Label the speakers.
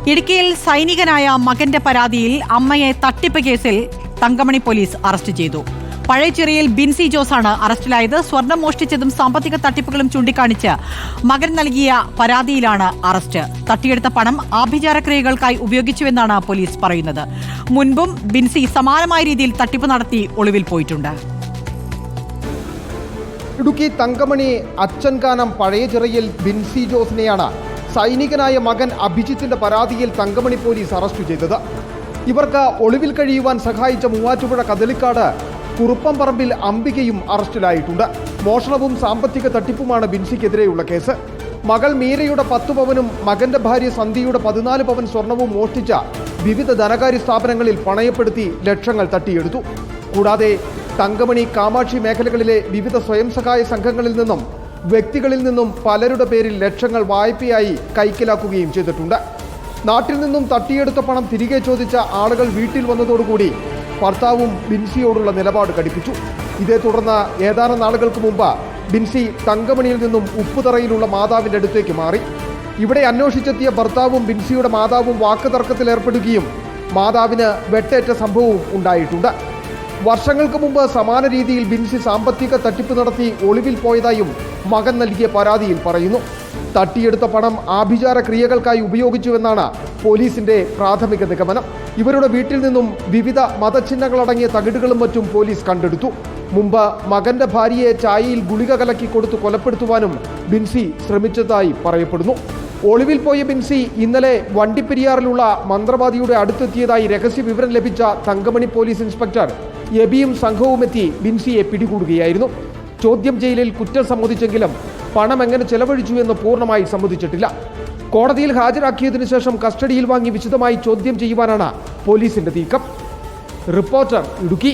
Speaker 1: ഇടുക്കിയിൽ സൈനികനായ മകന്റെ പരാതിയിൽ അമ്മയെ തട്ടിപ്പ് കേസിൽ തങ്കമണി പോലീസ് അറസ്റ്റ് ചെയ്തു. പഴയച്ചിറയിൽ ബിൻസി ജോസാണ് അറസ്റ്റിലായത്. സ്വർണം മോഷ്ടിച്ചതും സാമ്പത്തിക തട്ടിപ്പുകളും ചൂണ്ടിക്കാണിച്ച് മകൻ നൽകിയ പരാതിയിലാണ് അറസ്റ്റ്. തട്ടിയെടുത്ത പണം ആഭിചാരക്രിയകൾക്കായി ഉപയോഗിച്ചുവെന്നാണ് പോലീസ് പറയുന്നത്. മുൻപും ബിൻസി സമാനമായ രീതിയിൽ തട്ടിപ്പ് നടത്തി ഒളിവിൽ പോയിട്ടുണ്ട്.
Speaker 2: ഇടുക്കി തങ്കമണി അച്ചൻകാനം പഴയച്ചിറയിൽ ബിൻസി ജോസിനെയാണ് സൈനികനായ മകൻ അഭിജിത്തിന്റെ പരാതിയിൽ തങ്കമണി പോലീസ് അറസ്റ്റ് ചെയ്തത്. ഇവർക്ക് ഒളിവിൽ കഴിയുവാൻ സഹായിച്ച മൂവാറ്റുപുഴ കദളിക്കാട് കുറുപ്പംപറമ്പിൽ അംബികയും അറസ്റ്റിലായിട്ടുണ്ട്. മോഷണവും സാമ്പത്തിക തട്ടിപ്പുമാണ് ബിൻസിക്കെതിരെയുള്ള കേസ്. മകൾ മീരയുടെ 10 പവനും മകന്റെ ഭാര്യ സന്ധ്യയുടെ 14 പവൻ സ്വർണവും മോഷ്ടിച്ച വിവിധ ധനകാര്യ സ്ഥാപനങ്ങളിൽ പണയപ്പെടുത്തി ലക്ഷങ്ങൾ തട്ടിയെടുത്തു. കൂടാതെ തങ്കമണി കാമാക്ഷി മേഖലകളിലെ വിവിധ സ്വയം സഹായ സംഘങ്ങളിൽ നിന്നും വ്യക്തികളിൽ നിന്നും പലരുടെ പേരിൽ ലക്ഷങ്ങൾ വായ്പയായി കൈക്കലാക്കുകയും ചെയ്തിട്ടുണ്ട്. നാട്ടിൽ നിന്നും തട്ടിയെടുത്ത പണം തിരികെ ചോദിച്ച ആളുകൾ വീട്ടിൽ വന്നതോടുകൂടി ഭർത്താവും ബിൻസിയോടുള്ള നിലപാട് കടുപ്പിച്ചു. ഇതേ തുടർന്ന് ഏതാനും നാളുകൾക്ക് മുമ്പ് ബിൻസി തങ്കമണിയിൽ നിന്നും ഉപ്പുതറയിലുള്ള മാതാവിൻ്റെ അടുത്തേക്ക് മാറി. ഇവിടെ അന്വേഷിച്ചെത്തിയ ഭർത്താവും ബിൻസിയുടെ മാതാവും വാക്കുതർക്കത്തിലേർപ്പെടുകയും മാതാവിന് വെട്ടേറ്റ സംഭവവും ഉണ്ടായിട്ടുണ്ട്. വർഷങ്ങൾക്ക് മുമ്പ് സമാന രീതിയിൽ ബിൻസി സാമ്പത്തിക തട്ടിപ്പ് നടത്തി ഒളിവിൽ പോയതായും മകൻ നൽകിയ പരാതിയിൽ പറയുന്നു. തട്ടിയെടുത്ത പണം ആഭിചാര ക്രിയകൾക്കായി ഉപയോഗിച്ചുവെന്നാണ് പോലീസിന്റെ പ്രാഥമിക നിഗമനം. ഇവരുടെ വീട്ടിൽ നിന്നും വിവിധ മതചിഹ്നങ്ങളടങ്ങിയ തകിടുകളും മറ്റും പോലീസ് കണ്ടെടുത്തു. മുമ്പ് മകന്റെ ഭാര്യയെ ചായയിൽ ഗുളിക കലക്കി കൊടുത്ത് കൊലപ്പെടുത്തുവാനും ബിൻസി ശ്രമിച്ചതായി പറയപ്പെടുന്നു. ഒളിവിൽ പോയ ബിൻസി ഇന്നലെ വണ്ടിപ്പെരിയാറിലുള്ള മന്ത്രവാദിയുടെ അടുത്തെത്തിയതായി രഹസ്യ വിവരം ലഭിച്ച തങ്കമണി പോലീസ് ഇൻസ്പെക്ടർ എബിയും സംഘവുമെത്തി ബിൻസിയെ പിടികൂടുകയായിരുന്നു. ചോദ്യം ചെയ്യലിൽ കുറ്റം സമ്മതിച്ചെങ്കിലും പണം എങ്ങനെ ചെലവഴിച്ചു എന്ന് പൂർണ്ണമായി സമ്മതിച്ചിട്ടില്ല. കോടതിയിൽ ഹാജരാക്കിയതിനു ശേഷം കസ്റ്റഡിയിൽ വാങ്ങി വിശദമായി ചോദ്യം ചെയ്യുവാനാണ് പോലീസിന്റെ നീക്കം. റിപ്പോർട്ടർ ഇടുക്കി.